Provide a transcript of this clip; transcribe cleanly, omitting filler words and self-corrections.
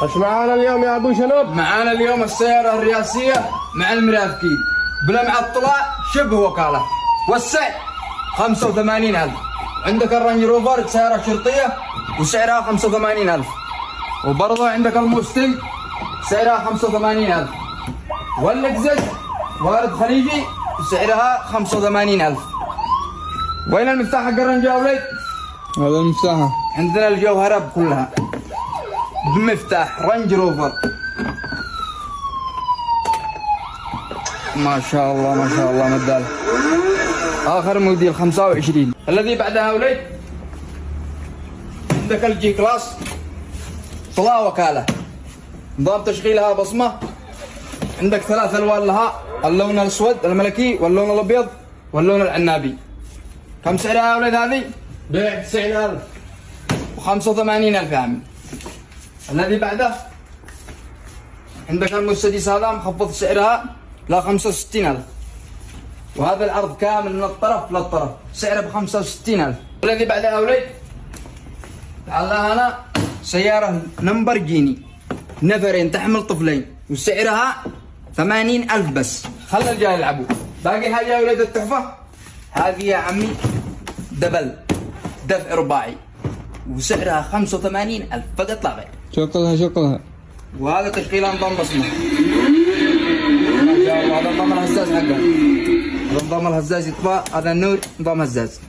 ايش معانا اليوم يا ابو شنب؟ معانا اليوم السيارة الرئاسية مع المرافقين بلا معطلة شبه وكالة، والسعر 85,000. عندك الرانج روفر سيارة شرطية وسعرها 85,000، وبرضه عندك الموستنج سعرها 85,000، واللكزس وارد خليجي سعرها 85,000. وين المفتاح حق الرنج يا وليد؟ هذا المفتاح. عندنا الجوهرة كلها بمفتاح رانج روفر. ما شاء الله ما شاء الله مدال. اخر موديل 25. الذي بعدها وليد عندك الجي كلاس طلع وكالة، نظام تشغيلها بصمة. عندك 3 الوان لها، اللون الاسود الملكي واللون الابيض واللون العنابي. كم سعرها يا ولد هذه؟ بيع 90,000 و85,000 يا عمي. الذي بعده عندك المرسيدس هذا مخفض سعرها ل 65,000، وهذا العرض كامل من الطرف للطرف سعره ب 65,000. والذي بعده يا وليد تعال هنا سيارة لامبورجيني نفرين تحمل طفلين وسعرها 80,000 بس. خلى الجاي يلعبوا. باقي حاجة يا وليد التحفة هذه يا عمي دفع رباعي وسعرها 85,000 فقط لا غير. شغلها وهذا تشغيلها نظام بصمة. ما شاء الله هذا نظام الهزاز حقه. هذا نظام الهزاز يطفى، هذا النور نظام هزاز.